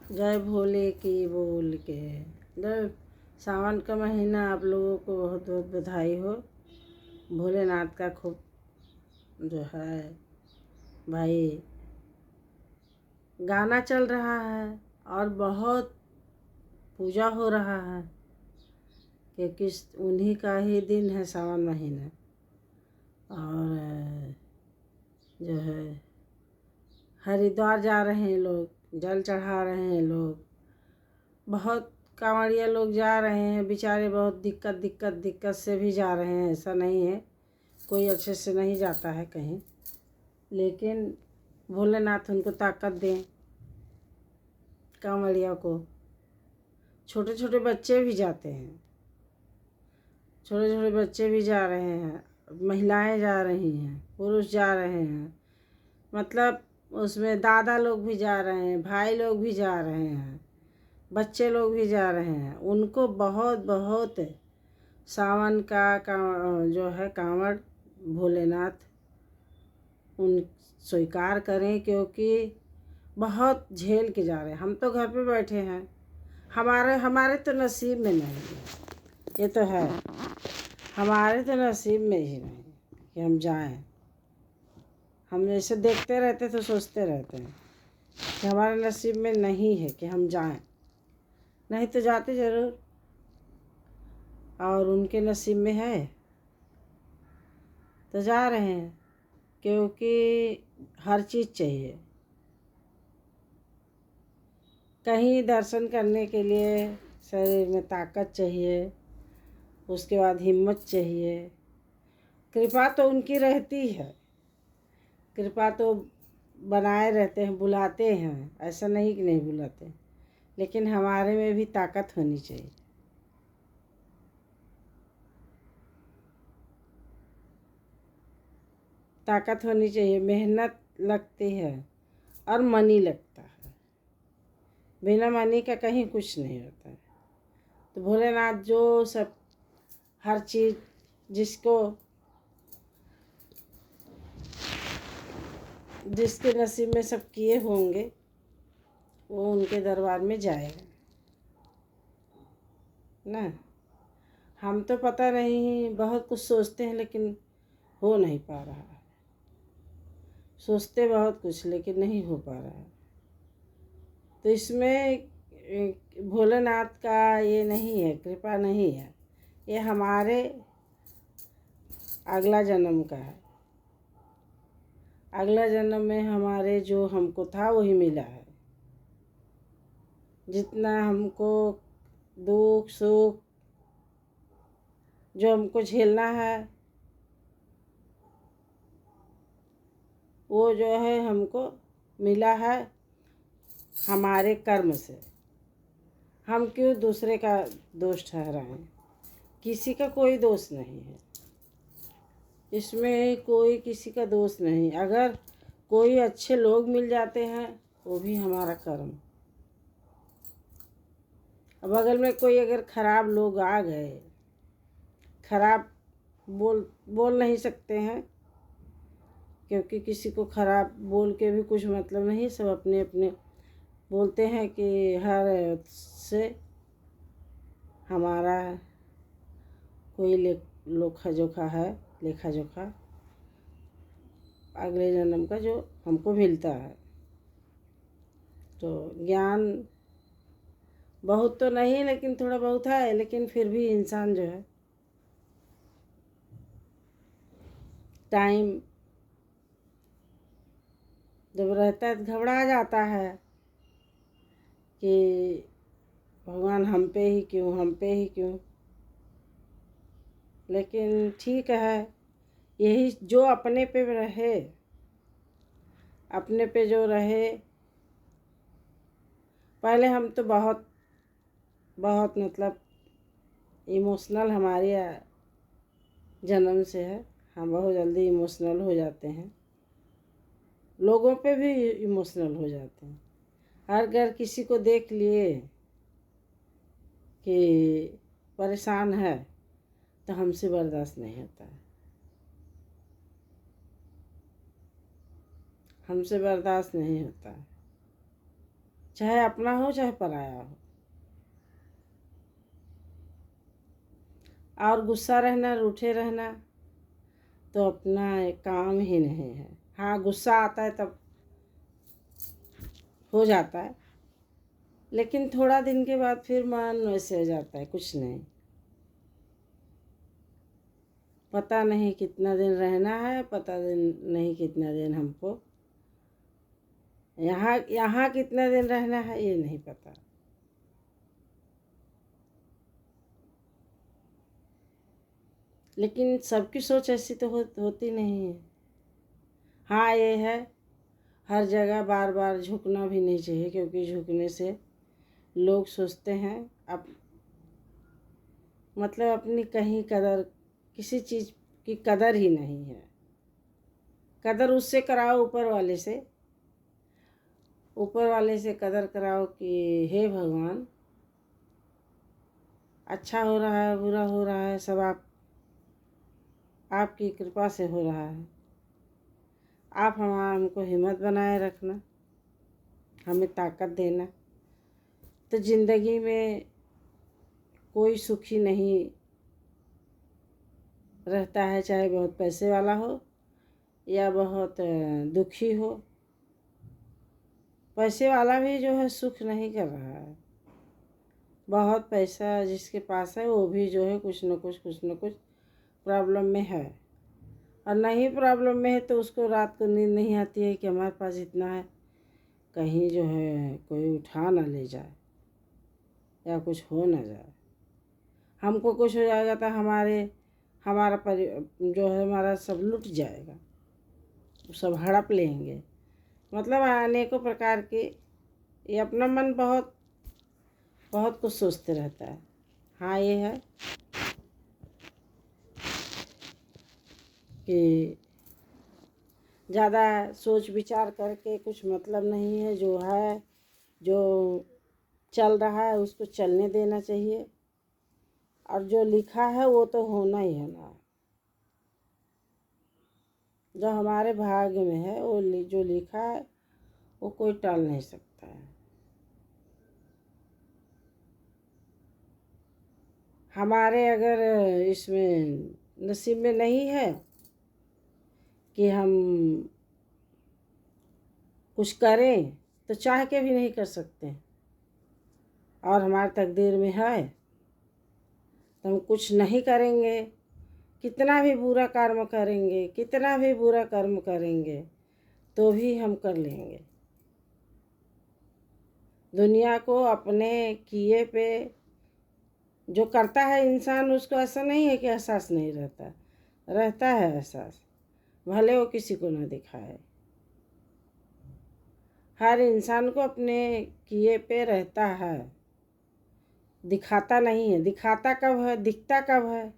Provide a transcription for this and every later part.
जय भोले की बोल के। जब सावन का महीना आप लोगों को बहुत बहुत बधाई हो। भोलेनाथ का खूब जो है भाई गाना चल रहा है और बहुत पूजा हो रहा है क्योंकि उन्हीं का ही दिन है सावन महीना। और जो है हरिद्वार जा रहे हैं लोग, जल चढ़ा रहे हैं लोग, बहुत कांवड़िया लोग जा रहे हैं बेचारे, बहुत दिक्कत से भी जा रहे हैं। ऐसा नहीं है कोई अच्छे से नहीं जाता है कहीं, लेकिन भोलेनाथ उनको ताकत दें कांवड़िया को। छोटे छोटे बच्चे भी जाते हैं, छोटे छोटे बच्चे भी जा रहे हैं, महिलाएं जा रही हैं, पुरुष जा रहे हैं, मतलब उसमें दादा लोग भी जा रहे हैं, भाई लोग भी जा रहे हैं, बच्चे लोग भी जा रहे हैं। उनको बहुत बहुत सावन का जो है कांवड़ भोलेनाथ उन स्वीकार करें, क्योंकि बहुत झेल के जा रहे हैं। हम तो घर पे बैठे हैं, हमारे तो नसीब में नहीं है, ये तो है, हमारे तो नसीब में ही नहीं कि हम जाएं। हम जैसे देखते रहते तो सोचते रहते हैं कि हमारे नसीब में नहीं है कि हम जाएं, नहीं तो जाते ज़रूर। और उनके नसीब में है तो जा रहे हैं, क्योंकि हर चीज़ चाहिए। कहीं दर्शन करने के लिए शरीर में ताकत चाहिए, उसके बाद हिम्मत चाहिए। कृपा तो उनकी रहती है, कृपा तो बनाए रहते हैं, बुलाते हैं, ऐसा नहीं कि नहीं बुलाते, लेकिन हमारे में भी ताकत होनी चाहिए। ताकत होनी चाहिए, मेहनत लगती है और मनी लगता है। बिना मनी का कहीं कुछ नहीं होता है। तो भोलेनाथ जो सब हर चीज़ जिसके नसीब में सब किए होंगे वो उनके दरबार में जाएगा ना। हम तो पता नहीं, बहुत कुछ सोचते हैं लेकिन हो नहीं पा रहा है। सोचते बहुत कुछ लेकिन नहीं हो पा रहा है। तो इसमें भोलेनाथ का ये नहीं है, कृपा नहीं है, ये हमारे अगला जन्म का है। अगला जन्म में हमारे जो हमको था वही मिला है। जितना हमको दुख सुख जो हमको झेलना है वो जो है हमको मिला है हमारे कर्म से। हम क्यों दूसरे का दोष ठहराएं? किसी का कोई दोष नहीं है इसमें, कोई किसी का दोष नहीं। अगर कोई अच्छे लोग मिल जाते हैं वो भी हमारा कर्म। अब बगल में कोई अगर खराब लोग आ गए, खराब बोल नहीं सकते हैं, क्योंकि किसी को खराब बोल के भी कुछ मतलब नहीं। सब अपने अपने बोलते हैं कि हर से हमारा कोई लेखा जोखा है, लेखा जोखा अगले जन्म का जो हमको मिलता है। तो ज्ञान बहुत तो नहीं लेकिन थोड़ा बहुत है, लेकिन फिर भी इंसान जो है टाइम जब रहता है तो घबरा जाता है कि भगवान हम पे ही क्यों, हम पे ही क्यों। लेकिन ठीक है, यही जो अपने पे रहे, अपने पे जो रहे। पहले हम तो बहुत बहुत मतलब इमोशनल हमारी जन्म से है, हम बहुत जल्दी इमोशनल हो जाते हैं, लोगों पे भी इमोशनल हो जाते हैं। अगर किसी को देख लिए कि परेशान है तो हमसे बर्दाश्त नहीं होता है, हमसे बर्दाश्त नहीं होता है। चाहे अपना हो चाहे पराया हो। और गुस्सा रहना, रूठे रहना तो अपना काम ही नहीं है। हाँ, गुस्सा आता है तब हो जाता है, लेकिन थोड़ा दिन के बाद फिर मन वैसे हो जाता है, कुछ नहीं। पता नहीं कितना दिन रहना है, पता नहीं कितना दिन हमको यहाँ कितना दिन रहना है ये नहीं पता। लेकिन सबकी सोच ऐसी तो होती नहीं है। हाँ, ये है हर जगह बार बार झुकना भी नहीं चाहिए, क्योंकि झुकने से लोग सोचते हैं अब मतलब अपनी कहीं कदर, किसी चीज़ की कदर ही नहीं है। कदर उससे कराओ ऊपर वाले से कदर कराओ कि हे भगवान, अच्छा हो रहा है बुरा हो रहा है सब आपकी कृपा से हो रहा है। आप हमको हिम्मत बनाए रखना, हमें ताकत देना। तो ज़िंदगी में कोई सुखी नहीं रहता है, चाहे बहुत पैसे वाला हो या बहुत दुखी हो। पैसे वाला भी जो है सुख नहीं कर रहा है। बहुत पैसा जिसके पास है वो भी जो है कुछ न कुछ प्रॉब्लम में है। और नहीं प्रॉब्लम में है तो उसको रात को नींद नहीं आती है कि हमारे पास इतना है, कहीं जो है कोई उठा ना ले जाए या कुछ हो ना जाए। हमको कुछ हो जाएगा तो हमारा जो है हमारा सब लुट जाएगा, सब हड़प लेंगे। मतलब अनेकों प्रकार के ये अपना मन बहुत बहुत कुछ सोचते रहता है। हाँ, ये है कि ज़्यादा सोच विचार करके कुछ मतलब नहीं है। जो है जो चल रहा है उसको चलने देना चाहिए, और जो लिखा है वो तो होना ही होना है। जो हमारे भाग्य में है वो जो लिखा है वो कोई टाल नहीं सकता है। हमारे अगर इसमें नसीब में नहीं है कि हम कुछ करें तो चाह के भी नहीं कर सकते, और हमारी तकदीर में है तो हम कुछ नहीं करेंगे। कितना भी बुरा कर्म करेंगे तो भी हम कर लेंगे। दुनिया को अपने किए पे जो करता है इंसान, उसको ऐसा नहीं है कि एहसास नहीं रहता है एहसास, भले वो किसी को न दिखाए। हर इंसान को अपने किए पे रहता है, दिखाता नहीं है। दिखाता कब है, दिखता कब है?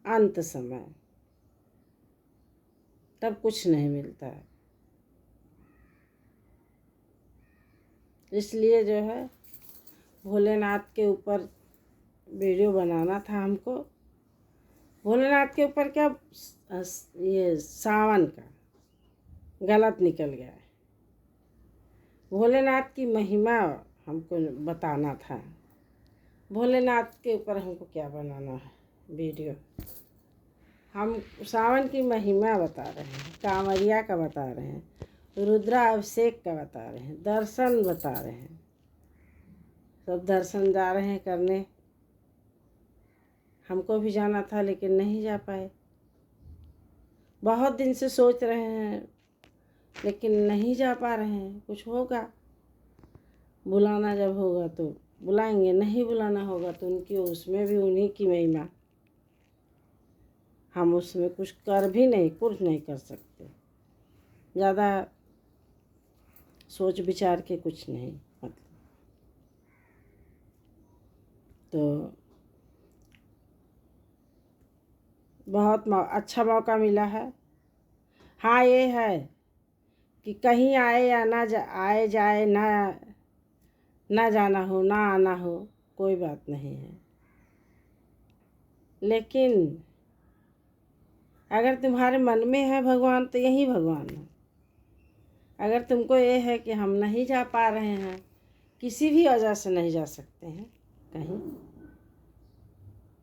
अंत समय, तब कुछ नहीं मिलता है। इसलिए जो है भोलेनाथ के ऊपर वीडियो बनाना था हमको। भोलेनाथ के ऊपर क्या, ये सावन का गलत निकल गया है। भोलेनाथ की महिमा हमको बताना था। भोलेनाथ के ऊपर हमको क्या बनाना है वीडियो? हम सावन की महिमा बता रहे हैं, कांवरिया का बता रहे हैं, रुद्राभिषेक का बता रहे हैं, दर्शन बता रहे हैं। सब दर्शन जा रहे हैं करने। हमको भी जाना था लेकिन नहीं जा पाए। बहुत दिन से सोच रहे हैं लेकिन नहीं जा पा रहे हैं। कुछ होगा, बुलाना जब होगा तो बुलाएंगे, नहीं बुलाना होगा तो उनकी उसमें भी उन्हीं की महिमा। हम उसमें कुछ नहीं कर सकते। ज़्यादा सोच विचार के कुछ नहीं मतलब। तो बहुत अच्छा मौका मिला है। हाँ, ये है कि कहीं आए या आए जाए ना जाना हो ना आना हो, कोई बात नहीं है। लेकिन अगर तुम्हारे मन में है भगवान तो यही भगवान है। अगर तुमको ये है कि हम नहीं जा पा रहे हैं किसी भी वजह से नहीं जा सकते हैं कहीं।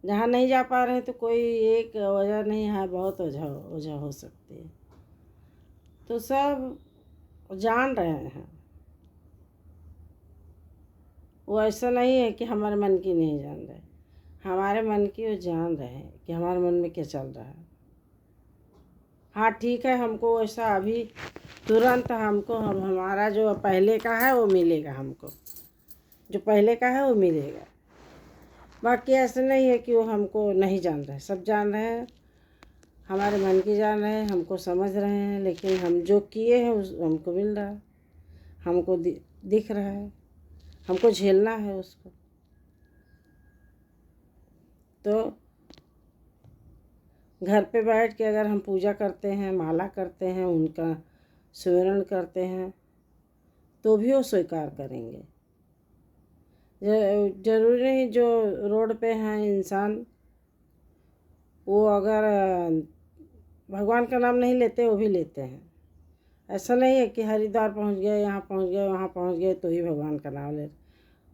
जहाँ नहीं जा पा रहे हैं तो कोई एक वजह नहीं है, बहुत वजह हो सकती है। तो सब जान रहे हैं, वो ऐसा नहीं है कि हमारे मन की नहीं जान रहे, हमारे मन की वो जान रहे हैं कि हमारे मन में क्या चल रहा है। हाँ ठीक है, हमको ऐसा अभी तुरंत हमको हमारा जो पहले का है वो मिलेगा, हमको जो पहले का है वो मिलेगा। बाकी ऐसा नहीं है कि वो हमको नहीं जान रहे, सब जान रहे हैं, हमारे मन की जान रहे हैं, हमको समझ रहे हैं। लेकिन हम जो किए हैं उस हमको मिल रहा है, हमको दिख रहा है, हमको झेलना है उसको। तो घर पे बैठ के अगर हम पूजा करते हैं, माला करते हैं, उनका सुमिरन करते हैं, तो भी वो स्वीकार करेंगे। जरूरी नहीं जो रोड पे हैं इंसान, वो अगर भगवान का नाम नहीं लेते वो भी लेते हैं। ऐसा नहीं है कि हरिद्वार पहुंच गए, यहाँ पहुंच गए, वहाँ पहुंच गए तो ही भगवान का नाम ले रहे,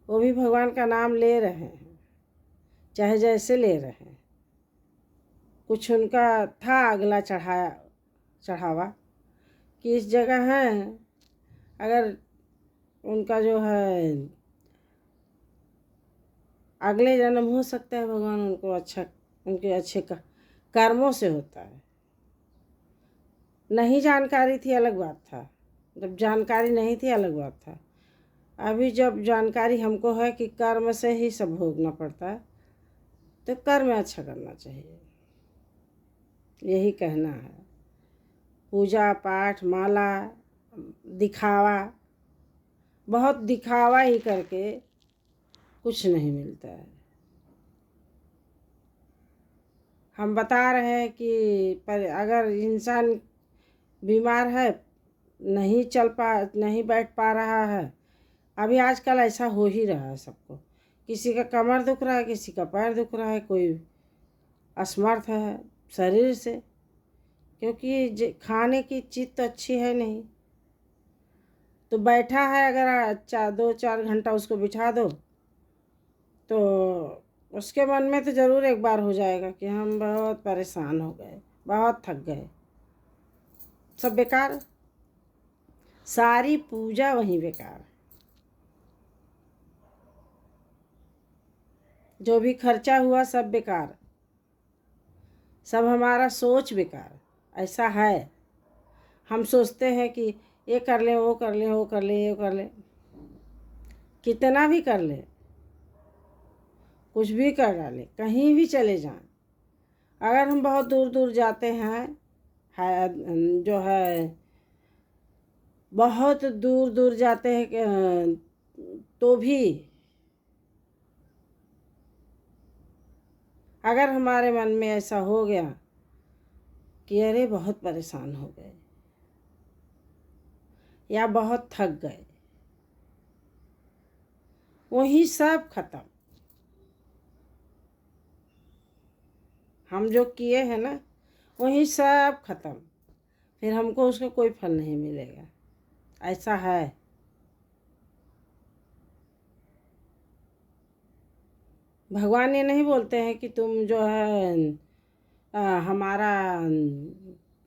वो भी भगवान का नाम ले रहे हैं, चाहे जैसे ले रहे हैं। कुछ उनका था अगला चढ़ावा कि इस जगह है, अगर उनका जो है अगले जन्म हो सकता है, भगवान उनको उनके अच्छे कर्मों से होता है। नहीं जानकारी थी अलग बात था, जब जानकारी नहीं थी अलग बात था। अभी जब जानकारी हमको है कि कर्म से ही सब भोगना पड़ता है, तो कर्म अच्छा करना चाहिए, यही कहना है। पूजा पाठ माला दिखावा, बहुत दिखावा ही करके कुछ नहीं मिलता है। हम बता रहे हैं कि पर अगर इंसान बीमार है, नहीं बैठ पा रहा है, अभी आजकल ऐसा हो ही रहा है सबको, किसी का कमर दुख रहा है, किसी का पैर दुख रहा है, कोई असमर्थ है शरीर से, क्योंकि खाने की चीज़ तो अच्छी है नहीं। तो बैठा है, अगर 2-4 घंटा उसको बिठा दो तो उसके मन में तो ज़रूर एक बार हो जाएगा कि हम बहुत परेशान हो गए, बहुत थक गए, सब बेकार, सारी पूजा वहीं बेकार, जो भी खर्चा हुआ सब बेकार, सब हमारा सोच बेकार। ऐसा है, हम सोचते हैं कि ये कर लें, वो कर लें, वो कर लें, ये कर लें, कितना भी कर लें, कुछ भी कर डालें, कहीं भी चले जाएं। अगर हम बहुत दूर दूर जाते हैं, जो है बहुत दूर दूर जाते हैं, तो भी अगर हमारे मन में ऐसा हो गया कि अरे बहुत परेशान हो गए या बहुत थक गए, वही सब खत्म। हम जो किए हैं ना, वही सब खत्म, फिर हमको उसका कोई फल नहीं मिलेगा। ऐसा है। भगवान ये नहीं बोलते हैं कि तुम जो है हमारा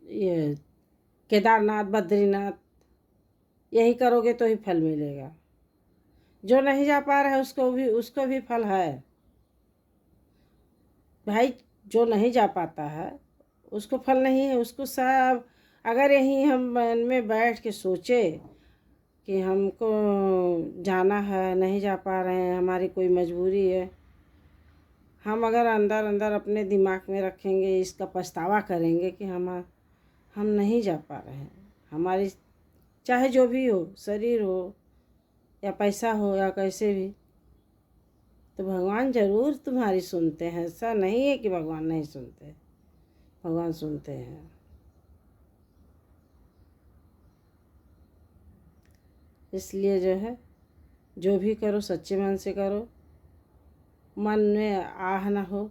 ये केदारनाथ बद्रीनाथ यही करोगे तो ही फल मिलेगा। जो नहीं जा पा रहा है उसको भी फल है भाई। जो नहीं जा पाता है उसको फल नहीं है, उसको सब अगर यहीं हम मन में बैठ के सोचे कि हमको जाना है, नहीं जा पा रहे हैं, हमारी कोई मजबूरी है, हम अगर अंदर अंदर अपने दिमाग में रखेंगे, इसका पछतावा करेंगे कि हम नहीं जा पा रहे हैं, हमारी चाहे जो भी हो, शरीर हो या पैसा हो या कैसे भी, तो भगवान ज़रूर तुम्हारी सुनते हैं। ऐसा नहीं है कि भगवान नहीं सुनते, भगवान सुनते हैं। इसलिए जो है, जो भी करो सच्चे मन से करो, मन में आह ना हो,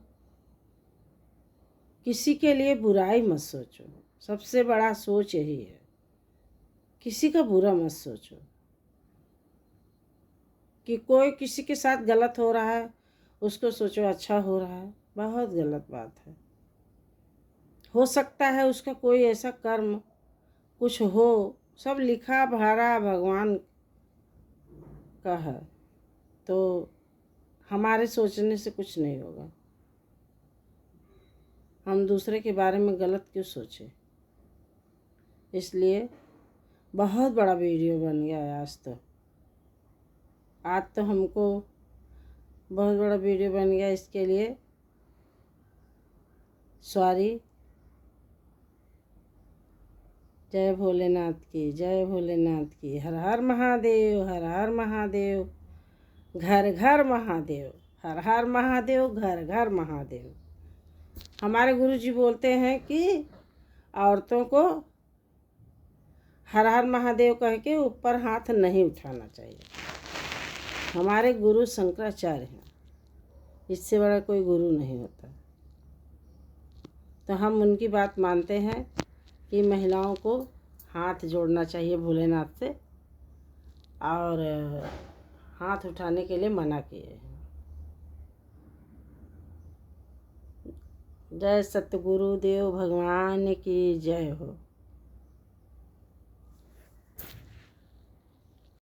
किसी के लिए बुराई मत सोचो, सबसे बड़ा सोच यही है, किसी का बुरा मत सोचो, कि कोई किसी के साथ गलत हो रहा है उसको सोचो अच्छा हो रहा है, बहुत गलत बात है। हो सकता है उसका कोई ऐसा कर्म कुछ हो, सब लिखा भरा भगवान का है, तो हमारे सोचने से कुछ नहीं होगा। हम दूसरे के बारे में गलत क्यों सोचें। इसलिए बहुत बड़ा वीडियो बन गया है आज तो हमको बहुत बड़ा वीडियो बन गया, इसके लिए सॉरी। जय भोलेनाथ की, जय भोलेनाथ की। हर हर महादेव, हर हर महादेव, घर घर महादेव, हर हर महादेव, घर घर महादेव। हमारे गुरुजी बोलते हैं कि औरतों को हर हर महादेव कह के ऊपर हाथ नहीं उठाना चाहिए। हमारे गुरु शंकराचार्य हैं, इससे बड़ा कोई गुरु नहीं होता। तो हम उनकी बात मानते हैं कि महिलाओं को हाथ जोड़ना चाहिए भोलेनाथ से, और हाथ उठाने के लिए मना किए हैं। जय सतगुरुदेव भगवान की जय हो।